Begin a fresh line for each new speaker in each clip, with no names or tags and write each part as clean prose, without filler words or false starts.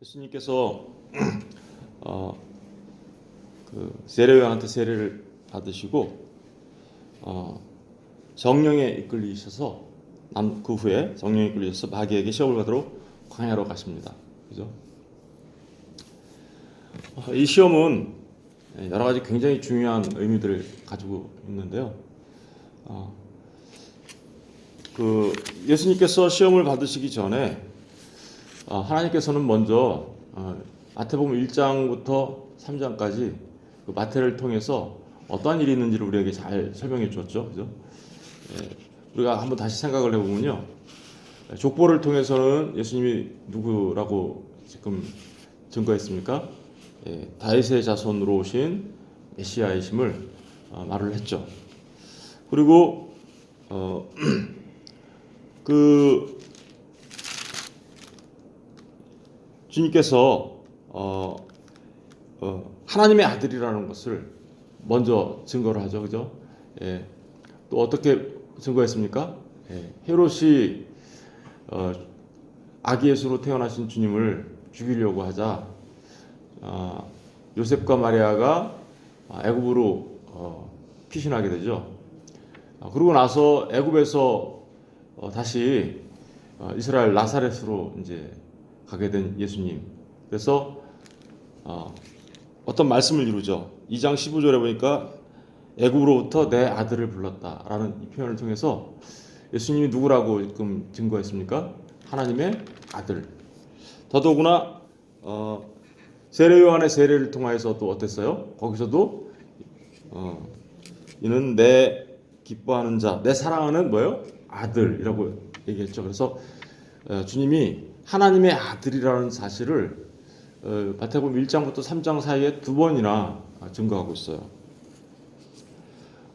예수님께서 세례 요한한테 세례를 받으시고 성령에 이끌리셔서 그 후에 성령에 이끌리셔서 마귀에게 시험을 받으러 광야로 가십니다. 그죠? 이 시험은 여러 가지 굉장히 중요한 의미들을 가지고 있는데요. 예수님께서 시험을 받으시기 전에 하나님께서는 먼저 마태복음 1장부터 3장까지 그 마태를 통해서 어떠한 일이 있는지를 우리에게 잘 설명해 주었죠. 그죠? 우리가 한번 다시 생각을 해보면요. 족보를 통해서는 예수님이 누구라고 지금 증거했습니까? 다윗의 자손으로 오신 메시아이심을 말을 했죠. 그리고 주님께서 하나님의 아들이라는 것을 먼저 증거를 하죠, 그죠? 또 어떻게 증거했습니까? 헤롯이 아기 예수로 태어나신 주님을 죽이려고 하자 요셉과 마리아가 애굽으로 피신하게 되죠. 그러고 나서 애굽에서 다시 이스라엘 나사렛으로 이제 가게 된 예수님. 그래서 어떤 말씀을 이루죠. 2장 15절에 보니까 애굽으로부터 내 아들을 불렀다라는 이 표현을 통해서 예수님이 누구라고 지금 증거했습니까? 하나님의 아들. 더더구나 세례 요한의 세례를 통하여서 또 어땠어요? 거기서도 이는 내 기뻐하는 자, 내 사랑하는 뭐예요? 아들이라고 얘기했죠. 그래서 주님이 하나님의 아들이라는 사실을 마태복음 1장부터 3장 사이에 두 번이나 증거하고 있어요.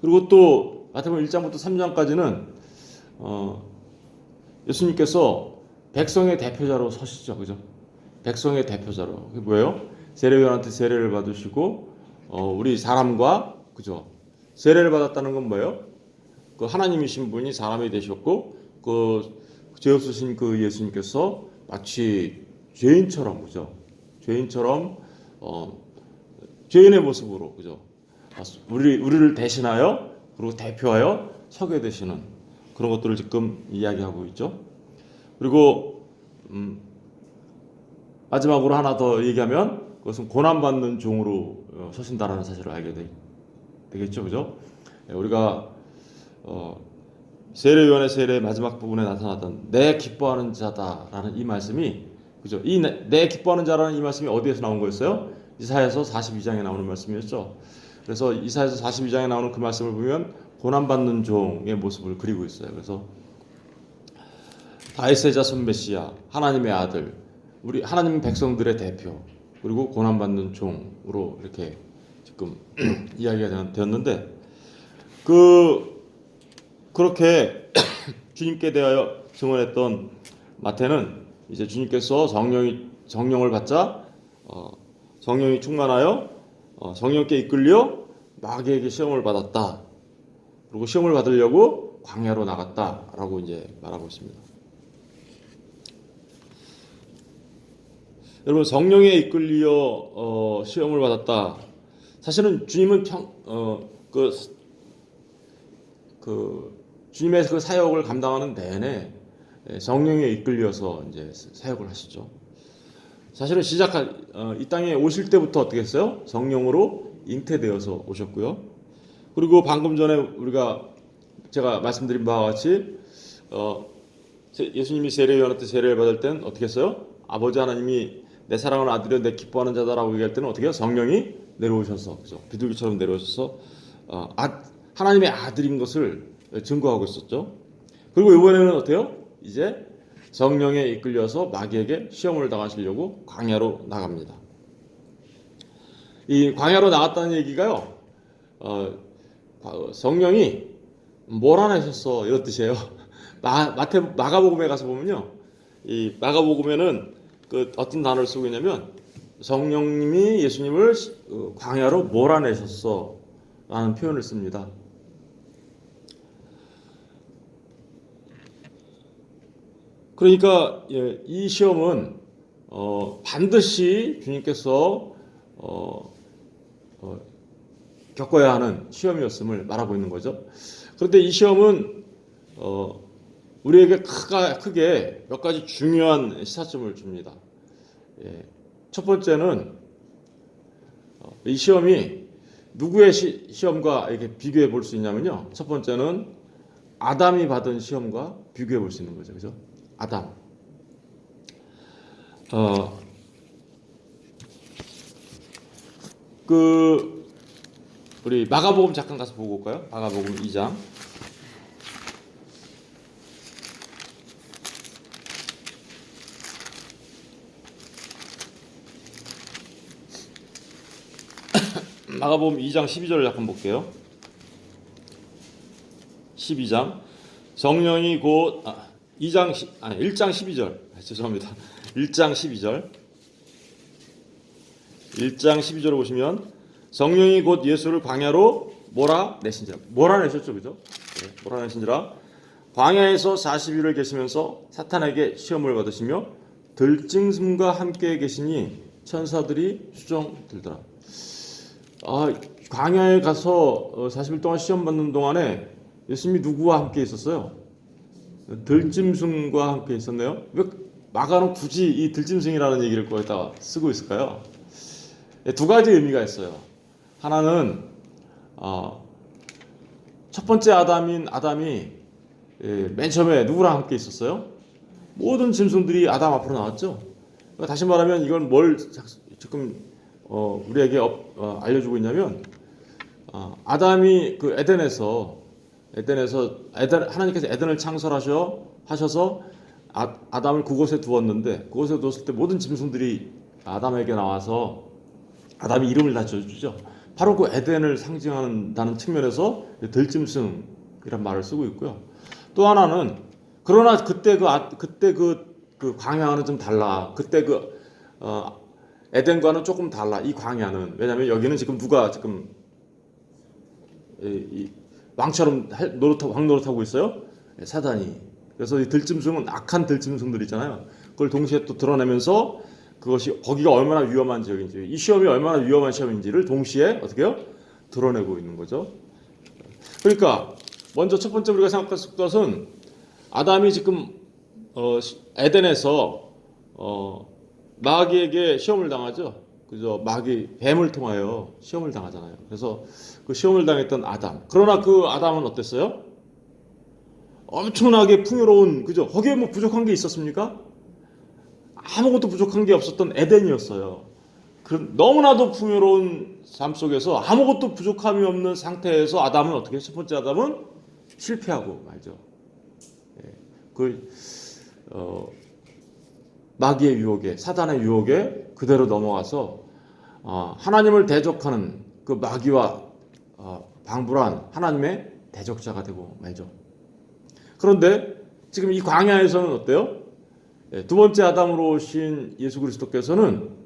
그리고 또 마태복음 1장부터 3장까지는 예수님께서 백성의 대표자로 서시죠. 그죠? 백성의 대표자로. 그게 뭐예요? 세례 요한한테 세례를 받으시고 우리 사람과 그죠? 세례를 받았다는 건 뭐예요? 그 하나님이신 분이 사람이 되셨고 그 죄 없으신 그 예수님께서 마치 죄인처럼 그죠? 죄인처럼 죄인의 모습으로 그죠? 우리를 대신하여 그리고 대표하여 서게 되시는 그런 것들을 지금 이야기하고 있죠. 그리고 마지막으로 하나 더 얘기하면 그것은 고난받는 종으로 서신다라는 사실을 알게 되겠죠, 그죠? 우리가 세례 요한의 세례 마지막 부분에 나타났던 내 기뻐하는 자다라는 이 말씀이 그죠? 이 내 기뻐하는 자라는 이 말씀이 어디에서 나온 거였어요? 이사야서 42장에 나오는 말씀이었죠. 그래서 이사야서 42장에 나오는 그 말씀을 보면 고난받는 종의 모습을 그리고 있어요. 그래서 다윗의 자손 메시아, 하나님의 아들, 우리 하나님 백성들의 대표, 그리고 고난받는 종으로 이렇게 지금 이야기가 되었는데 그렇게 주님께 대하여 증언했던 마태는 이제 주님께서 성령을 받자 성령이 충만하여 성령께 이끌려 마귀에게 시험을 받았다. 그리고 시험을 받으려고 광야로 나갔다라고 이제 말하고 있습니다. 여러분 성령에 이끌려 시험을 받았다. 사실은 주님은 주님의 그 사역을 감당하는 내내 성령에 이끌려서 이제 사역을 하시죠. 사실은 이 땅에 오실 때부터 어떻게 했어요? 성령으로 잉태되어서 오셨고요. 그리고 방금 전에 제가 말씀드린 바와 같이 예수님이 세례 요한한테 세례를 받을 때는 어떻게 했어요? 아버지 하나님이 내 사랑하는 아들이여 내 기뻐하는 자다라고 얘기할 때는 어떻게 해요? 성령이 내려오셔서 그죠? 비둘기처럼 내려오셔서 하나님의 아들인 것을 증거하고 있었죠. 그리고 이번에는 어때요? 이제 성령에 이끌려서 마귀에게 시험을 당하시려고 광야로 나갑니다. 이 광야로 나갔다는 얘기가요. 성령이 몰아내셨어 이런 뜻이에요. 마가복음에 가서 보면요. 이 마가복음에는 그 어떤 단어를 쓰고 있냐면 성령님이 예수님을 광야로 몰아내셨어 라는 표현을 씁니다. 그러니까 이 시험은 반드시 주님께서 겪어야 하는 시험이었음을 말하고 있는 거죠. 그런데 이 시험은 우리에게 크게 몇 가지 중요한 시사점을 줍니다. 예. 첫 번째는 이 시험이 누구의 시험과 이렇게 비교해 볼 수 있냐면요. 첫 번째는 아담이 받은 시험과 비교해 볼 수 있는 거죠. 그죠? 아담. 우리 마가복음 잠깐 가서 보고 올까요? 마가복음 2장. 마가복음 2장 12절을 잠깐 볼게요. 12장. 성령이 곧 1장 12절. 죄송합니다. 1장 12절. 1장 12절을 보시면 성령이 곧 예수를 광야로 몰아내신지라. 몰아내셨죠, 그죠? 네, 몰아내신지라. 광야에서 40일을 계시면서 사탄에게 시험을 받으시며 들짐승과 함께 계시니 천사들이 수종들더라. 광야에 가서 40일 동안 시험 받는 동안에 예수님이 누구와 함께 있었어요? 들짐승과 함께 있었네요. 왜 마가는 굳이 이 들짐승이라는 얘기를 거기다가 쓰고 있을까요? 두 가지 의미가 있어요. 하나는 첫 번째 아담이 맨 처음에 누구랑 함께 있었어요? 모든 짐승들이 아담 앞으로 나왔죠. 다시 말하면 이건 뭘 지금 우리에게 알려주고 있냐면 아담이 그 에덴에서 하나님께서 에덴을 창설하셔서 아담을 그곳에 두었는데, 그곳에 두었을 때 모든 짐승들이 아담에게 나와서 아담이 이름을 다 지어주죠. 바로 그 에덴을 상징한다는 측면에서 들짐승이란 말을 쓰고 있고요. 또 하나는, 그러나 그때 그 광야는 좀 달라. 그때 에덴과는 조금 달라. 이 광야는. 왜냐하면 여기는 지금 누가 지금 왕처럼 왕노릇하고 있어요? 사단이. 그래서 이 들짐승은 악한 들짐승들 있잖아요. 그걸 동시에 또 드러내면서 거기가 얼마나 위험한 지역인지, 이 시험이 얼마나 위험한 시험인지를 동시에 어떻게 해요? 드러내고 있는 거죠. 그러니까 먼저 첫 번째 우리가 생각할 것은 아담이 지금 에덴에서 마귀에게 시험을 당하죠. 그죠? 뱀을 통하여 시험을 당하잖아요. 그래서 그 시험을 당했던 아담. 그러나 그 아담은 어땠어요? 엄청나게 풍요로운, 그죠? 거기에 뭐 부족한 게 있었습니까? 아무것도 부족한 게 없었던 에덴이었어요. 너무나도 풍요로운 삶 속에서 아무것도 부족함이 없는 상태에서 아담은 어떻게, 첫 번째 아담은 실패하고 말죠. 마귀의 유혹에, 사단의 유혹에 그대로 넘어가서 하나님을 대적하는 그 마귀와 방불한 하나님의 대적자가 되고 말죠. 그런데 지금 이 광야에서는 어때요? 두 번째 아담으로 오신 예수 그리스도께서는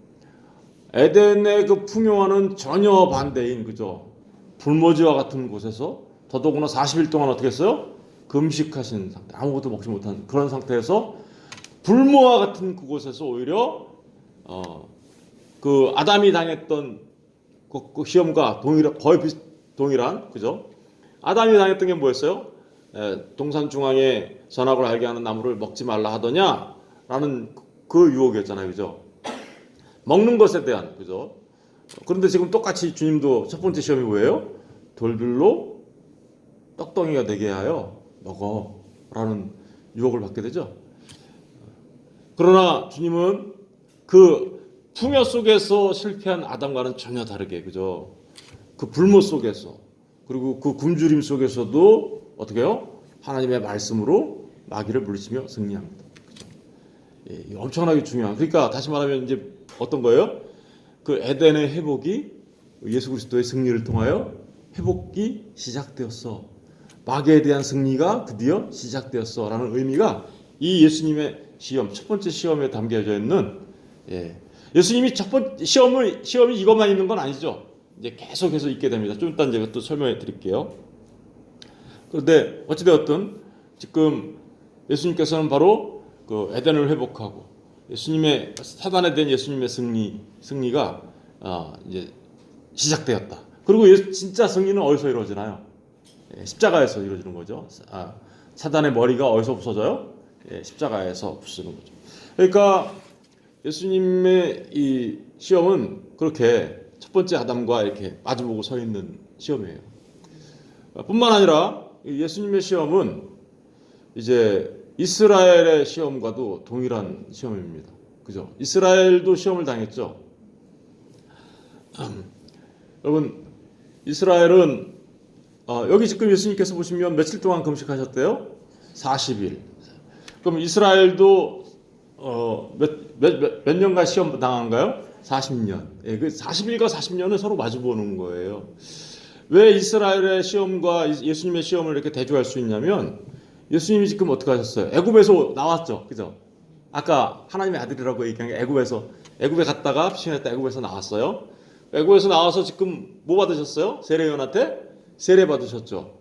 에덴의 그 풍요와는 전혀 반대인, 그죠? 불모지와 같은 곳에서 더더구나 40일 동안 어떻게 했어요? 금식하신 상태, 아무것도 먹지 못한 그런 상태에서 불모와 같은 그곳에서 오히려 그 아담이 당했던 그 시험과 거의 동일한, 그죠? 아담이 당했던 게 뭐였어요? 동산 중앙에 선악을 알게 하는 나무를 먹지 말라 하더냐? 라는 그 유혹이었잖아요. 그죠? 먹는 것에 대한, 그죠? 그런데 지금 똑같이 주님도 첫 번째 시험이 뭐예요? 돌들로 떡덩이가 되게 하여 먹어. 라는 유혹을 받게 되죠. 그러나 주님은 그 풍요 속에서 실패한 아담과는 전혀 다르게, 그죠? 그 불모 속에서, 그리고 그 굶주림 속에서도 어떻게 해요? 하나님의 말씀으로 마귀를 물리치며 승리합니다. 그죠? 예, 엄청나게 중요한. 그러니까 다시 말하면 이제 어떤 거예요? 그 에덴의 회복이 예수 그리스도의 승리를 통하여 회복이 시작되었어. 마귀에 대한 승리가 드디어 시작되었어. 라는 의미가 이 예수님의 시험, 첫 번째 시험에 담겨져 있는, 예수님이 첫 번째 시험이 이것만 있는 건 아니죠. 이제 계속해서 있게 됩니다. 좀 이따 제가 또 설명해 드릴게요. 그런데 어찌되었든 지금 예수님께서는 바로 그 에덴을 회복하고 예수님의 사단에 대한 예수님의 승리가 이제 시작되었다. 그리고 진짜 승리는 어디서 이루어지나요? 십자가에서 이루어지는 거죠. 사단의 머리가 어디서 부서져요? 십자가에서 부서지는 거죠. 그러니까 예수님의 이 시험은 그렇게 첫 번째 아담과 이렇게 마주보고 서 있는 시험이에요. 뿐만 아니라 예수님의 시험은 이제 이스라엘의 시험과도 동일한 시험입니다. 그죠? 이스라엘도 시험을 당했죠. 여러분, 이스라엘은 여기 지금 예수님께서 보시면 며칠 동안 금식하셨대요? 40일. 그럼 이스라엘도 몇 년간 시험 당한가요? 40년. 예, 그 40일과 40년은 서로 마주보는 거예요. 왜 이스라엘의 시험과 예수님의 시험을 이렇게 대조할 수 있냐면 예수님이 지금 어떻게 하셨어요? 애굽에서 나왔죠. 그죠? 아까 하나님의 아들이라고 얘기한 게 애굽에 갔다가 피신했다 애굽에서 나왔어요. 애굽에서 나와서 지금 뭐 받으셨어요? 세례요한한테 세례 받으셨죠.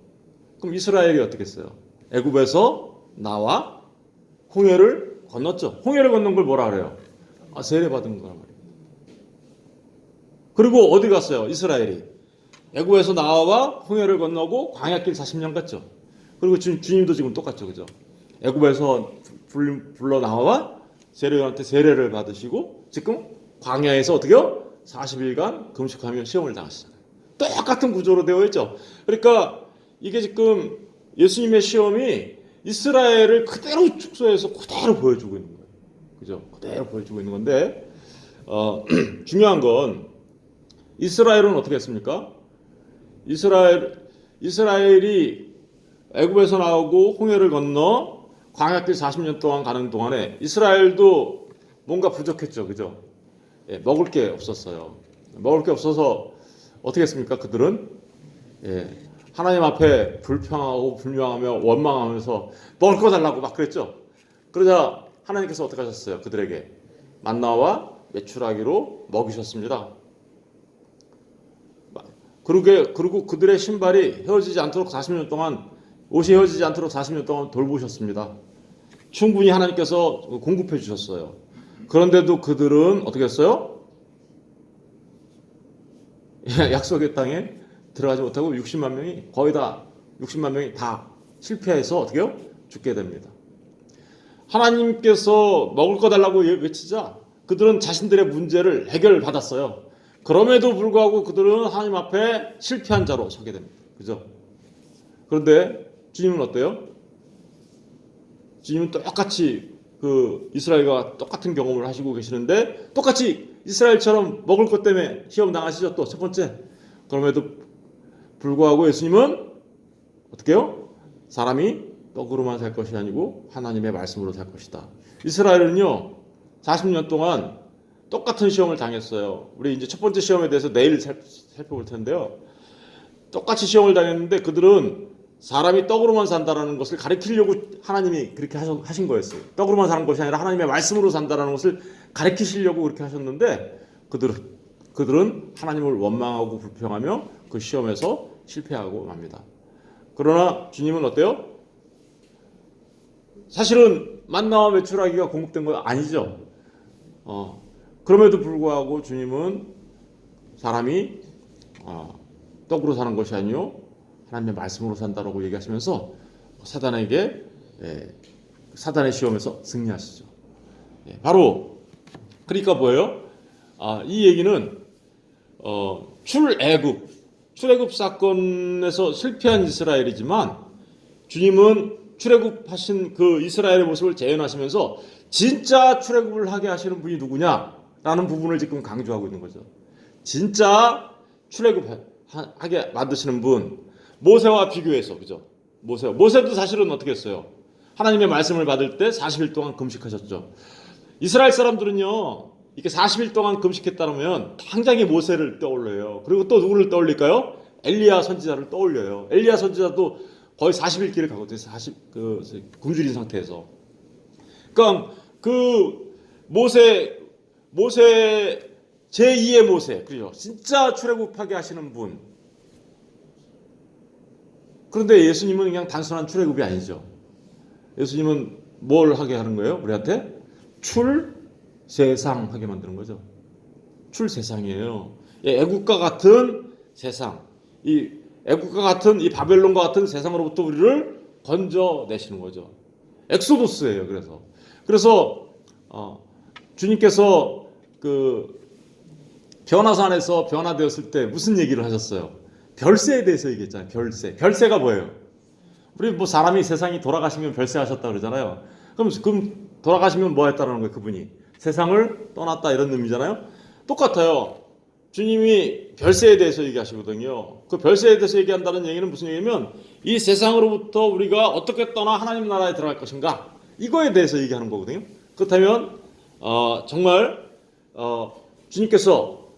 그럼 이스라엘이 어떻게 했어요? 애굽에서 나와 홍해를 건넜죠. 홍해를 건넌 걸 뭐라 그래요? 세례 받은 거란 말이에요. 그리고 어디 갔어요? 이스라엘이 애굽에서 나와 홍해를 건너고 광야길 40년 갔죠. 그리고 주님도 지금 똑같죠, 그죠? 애굽에서 불러 나와 세례요한한테 세례를 받으시고 지금 광야에서 어떻게요? 40일간 금식하며 시험을 당하시잖아요. 똑같은 구조로 되어 있죠. 그러니까 이게 지금 예수님의 시험이 이스라엘을 그대로 축소해서 그대로 보여주고 있는 거예요. 그죠? 그대로 보여주고 있는 건데 중요한 건 이스라엘은 어떻게 했습니까? 이스라엘이 애굽에서 나오고 홍해를 건너 광야길 40년 동안 가는 동안에 이스라엘도 뭔가 부족했죠. 그죠? 먹을 게 없었어요. 먹을 게 없어서 어떻게 했습니까? 그들은 하나님 앞에 불평하고 불명하며 원망하면서 먹을 거 달라고 막 그랬죠. 그러자 하나님께서 어떻게 하셨어요? 그들에게 만나와 메추라기로 먹이셨습니다. 그리고 그들의 신발이 헤어지지 않도록 40년 동안 옷이 헤어지지 않도록 40년 동안 돌보셨습니다. 충분히 하나님께서 공급해 주셨어요. 그런데도 그들은 어떻게 했어요? 약속의 땅에 들어가지 못하고 60만 명이 거의 다 60만 명이 다 실패해서 어떻게 해요? 죽게 됩니다. 하나님께서 먹을 거 달라고 외치자 그들은 자신들의 문제를 해결받았어요. 그럼에도 불구하고 그들은 하나님 앞에 실패한 자로 서게 됩니다. 그죠? 그런데 주님은 어때요? 주님은 똑같이 그 이스라엘과 똑같은 경험을 하시고 계시는데 똑같이 이스라엘처럼 먹을 것 때문에 시험 당하시죠. 또 첫 번째. 그럼에도 불구하고 예수님은 어떻게 해요? 사람이 떡으로만 살 것이 아니고 하나님의 말씀으로 살 것이다. 이스라엘은요 40년 동안 똑같은 시험을 당했어요. 우리 이제 첫 번째 시험에 대해서 내일 살펴볼 텐데요. 똑같이 시험을 당했는데 그들은 사람이 떡으로만 산다라는 것을 가르치려고 하나님이 그렇게 하신 거였어요. 떡으로만 사는 것이 아니라 하나님의 말씀으로 산다라는 것을 가르치시려고 그렇게 하셨는데 그들은 하나님을 원망하고 불평하며 그 시험에서 실패하고 맙니다. 그러나 주님은 어때요? 사실은 만나와 메추라기가 공급된 건 아니죠. 그럼에도 불구하고 주님은 사람이 떡으로 사는 것이 아니요 하나님의 말씀으로 산다라고 얘기하시면서 사단의 시험에서 승리하시죠. 바로 그러니까 뭐예요? 이 얘기는 출애굽 사건에서 실패한 이스라엘이지만 주님은 출애굽하신 그 이스라엘의 모습을 재현하시면서 진짜 출애굽을 하게 하시는 분이 누구냐라는 부분을 지금 강조하고 있는 거죠. 진짜 출애굽하게 만드시는 분 모세와 비교해서 그죠? 모세도 사실은 어떻게 했어요? 하나님의 말씀을 받을 때 40일 동안 금식하셨죠. 이스라엘 사람들은요 이렇게 40일 동안 금식했다면 당장에 모세를 떠올려요. 그리고 또 누구를 떠올릴까요? 엘리야 선지자를 떠올려요. 엘리야 선지자도 거의 40일 길을 가거든요. 굶주린 상태에서. 그러니까 그 모세 제2의 모세, 그죠? 진짜 출애굽하게 하시는 분. 그런데 예수님은 그냥 단순한 출애굽이 아니죠. 예수님은 뭘 하게 하는 거예요? 우리한테 세상하게 만드는 거죠. 출세상이에요. 애국과 같은 세상, 이 애국과 같은 이 바벨론과 같은 세상으로부터 우리를 건져내시는 거죠. 엑소도스예요. 그래서 주님께서 그 변화산에서 변화되었을 때 무슨 얘기를 하셨어요? 별세에 대해서 얘기했잖아요. 별세가 뭐예요? 우리 뭐 사람이 세상이 돌아가시면 별세하셨다 그러잖아요. 그럼 돌아가시면 뭐 했다는 거예요? 그분이 세상을 떠났다 이런 의미잖아요. 똑같아요. 주님이 별세에 대해서 얘기하시거든요. 그 별세에 대해서 얘기한다는 얘기는 무슨 얘기냐면 이 세상으로부터 우리가 어떻게 떠나 하나님 나라에 들어갈 것인가, 이거에 대해서 얘기하는 거거든요. 그렇다면 정말 주님께서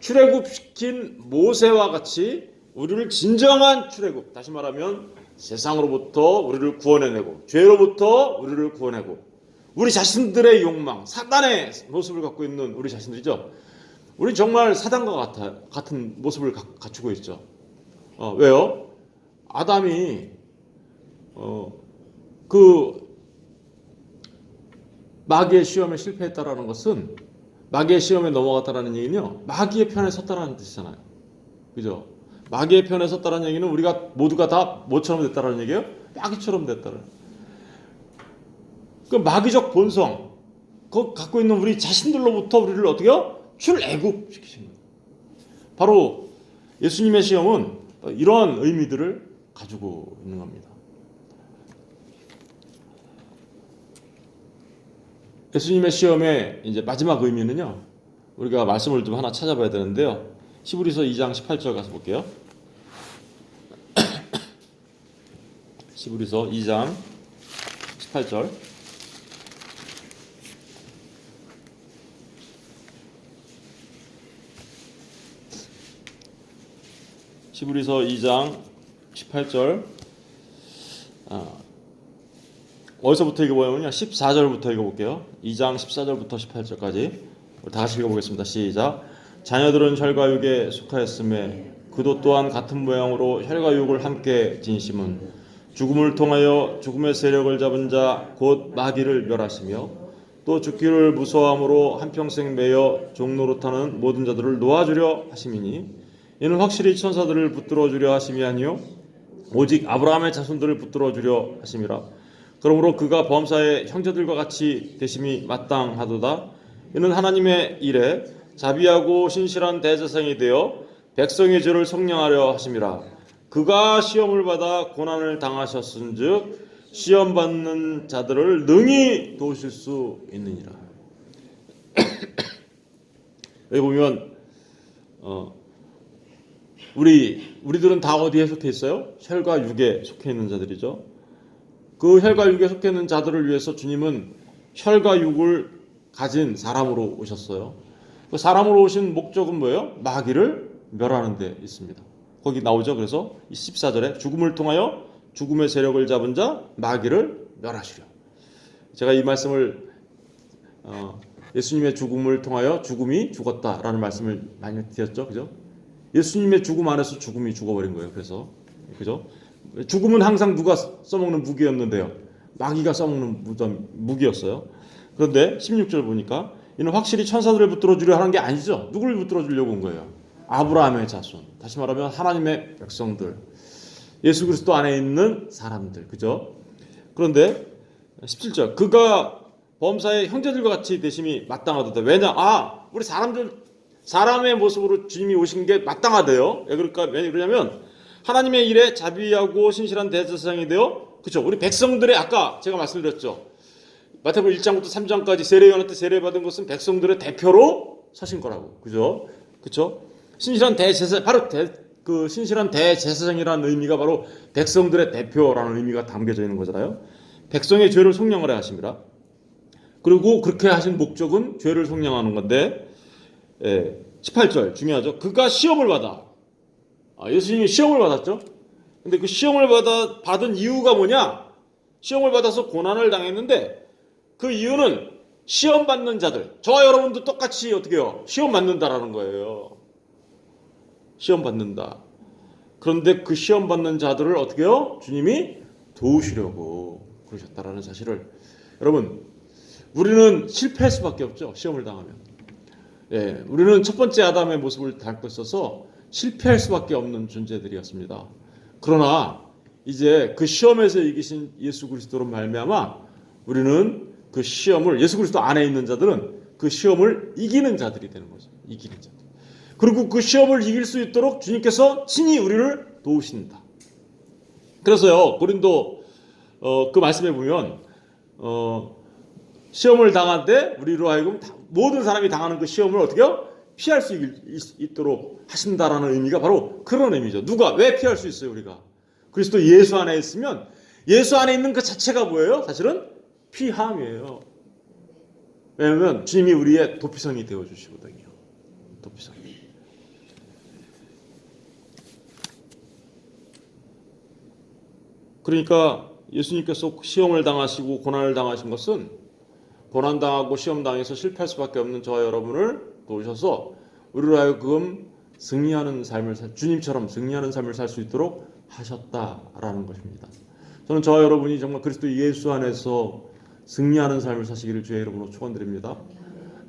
출애굽시킨 모세와 같이 우리를 진정한 출애굽, 다시 말하면 세상으로부터 우리를 구원해내고 죄로부터 우리를 구원하고 우리 자신들의 욕망, 사단의 모습을 갖고 있는 우리 자신들이죠. 우리 정말 사단과 같은 모습을 갖추고 있죠. 왜요? 아담이 그 마귀의 시험에 실패했다라는 것은, 마귀의 시험에 넘어갔다라는 얘기는요, 마귀의 편에 섰다라는 뜻이잖아요. 그죠? 마귀의 편에 섰다라는 얘기는 우리가 모두가 다 뭐처럼 됐다라는 얘기예요? 마귀처럼 됐다라는. 그 마귀적 본성, 그 갖고 있는 우리 자신들로부터 우리를 어떻게요? 출애굽시키신 거예요. 바로 예수님의 시험은 이러한 의미들을 가지고 있는 겁니다. 예수님의 시험의 이제 마지막 의미는요, 우리가 말씀을 좀 하나 찾아봐야 되는데요. 히브리서 2장 18절 가서 볼게요. 히브리서 2장 18절. 히브리서 2장 18절. 어디서부터 읽어보냐면요, 14절부터 읽어볼게요. 2장 14절부터 18절까지 다 같이 읽어보겠습니다. 시작. 자녀들은 혈과 육에 속하였음에 그도 또한 같은 모양으로 혈과 육을 함께 지니심은 죽음을 통하여 죽음의 세력을 잡은 자 곧 마귀를 멸하시며 또 죽기를 무서워함으로 한평생 매여 종노릇하는 모든 자들을 놓아주려 하심이니, 이는 확실히 천사들을 붙들어 주려 하심이 아니요 오직 아브라함의 자손들을 붙들어 주려 하심이라. 그러므로 그가 범사의 형제들과 같이 되심이 마땅하도다. 이는 하나님의 일에 자비하고 신실한 대제사장이 되어 백성의 죄를 속량하려 하심이라. 그가 시험을 받아 고난을 당하셨은즉 시험 받는 자들을 능히 도우실 수 있느니라. 여기 보면 우리들은 다 어디에 속해 있어요? 혈과 육에 속해 있는 자들이죠. 그 혈과 육에 속해 있는 자들을 위해서 주님은 혈과 육을 가진 사람으로 오셨어요. 그 사람으로 오신 목적은 뭐예요? 마귀를 멸하는 데 있습니다. 거기 나오죠. 그래서 14절에 죽음을 통하여 죽음의 세력을 잡은 자 마귀를 멸하시려. 제가 이 말씀을 예수님의 죽음을 통하여 죽음이 죽었다라는 말씀을 많이 드렸죠. 그죠? 예수님의 죽음 안에서 죽음이 죽어버린 거예요. 그래서 그죠? 죽음은 항상 누가 써먹는 무기였는데요, 마귀가 써먹는 무기였어요. 그런데 16절 보니까 이는 확실히 천사들을 붙들어 주려 하는 게 아니죠. 누구를 붙들어 주려고 온 거예요? 아브라함의 자손, 다시 말하면 하나님의 백성들, 예수 그리스도 안에 있는 사람들. 그죠? 그런데 17절, 그가 범사의 형제들과 같이 되심이 마땅하도다. 왜냐? 우리 사람의 모습으로 주님이 오신 게 마땅하대요. 왜 그러냐면 하나님의 일에 자비하고 신실한 대제사장이 되어, 그렇죠? 우리 백성들의, 아까 제가 말씀드렸죠. 마태복음 1장부터 3장까지 세례요한한테 세례받은 것은 백성들의 대표로 서신 거라고. 그죠? 그렇죠? 신실한 대제사, 바로 그 신실한 대제사장이라는 의미가 바로 백성들의 대표라는 의미가 담겨져 있는 거잖아요. 백성의 죄를 속량하려 하심이라. 그리고 그렇게 하신 목적은 죄를 속량하는 건데, 18절 중요하죠. 그가 시험을 받아. 예수님이 시험을 받았죠. 근데 그 시험을 받은 이유가 뭐냐? 시험을 받아서 고난을 당했는데 그 이유는 시험 받는 자들, 저와 여러분도 똑같이 어떻게 해요? 시험 받는다라는 거예요. 시험 받는다. 그런데 그 시험 받는 자들을 어떻게 해요? 주님이 도우시려고 그러셨다라는 사실을, 여러분, 우리는 실패할 수밖에 없죠. 시험을 당하면. 예, 우리는 첫 번째 아담의 모습을 닮고 있어서 실패할 수밖에 없는 존재들이었습니다. 그러나 이제 그 시험에서 이기신 예수 그리스도로 말미암아 우리는 그 시험을, 예수 그리스도 안에 있는 자들은 그 시험을 이기는 자들이 되는 거죠. 이기는 자들. 그리고 그 시험을 이길 수 있도록 주님께서 친히 우리를 도우신다. 그래서요, 고린도 그 말씀에 보면 시험을 당할 때 우리로 하여금 모든 사람이 당하는 그 시험을 어떻게요? 피할 수 있도록 하신다라는 의미가 바로 그런 의미죠. 누가 왜 피할 수 있어요? 우리가 그리스도 예수 안에 있으면, 예수 안에 있는 그 자체가 뭐예요? 사실은 피함이에요. 왜냐하면 주님이 우리의 도피성이 되어주시거든요. 도피성. 그러니까 예수님께서 시험을 당하시고 고난을 당하신 것은 고난당하고 시험당해서 실패할 수밖에 없는 저와 여러분을 도우셔서 우리로 하여금 승리하는 삶을, 주님처럼 승리하는 삶을 살 수 있도록 하셨다라는 것입니다. 저는 저와 여러분이 정말 그리스도 예수 안에서 승리하는 삶을 사시기를 주의 이름으로 축원드립니다.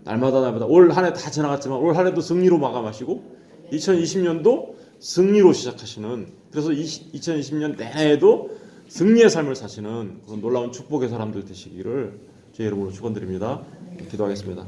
날마다 올 한 해 다 지나갔지만 올 한 해도 승리로 마감하시고 2020년도 승리로 시작하시는, 그래서 2020년 내내에도 승리의 삶을 사시는 그런 놀라운 축복의 사람들 되시기를 주의 이름으로 축원드립니다. 기도하겠습니다.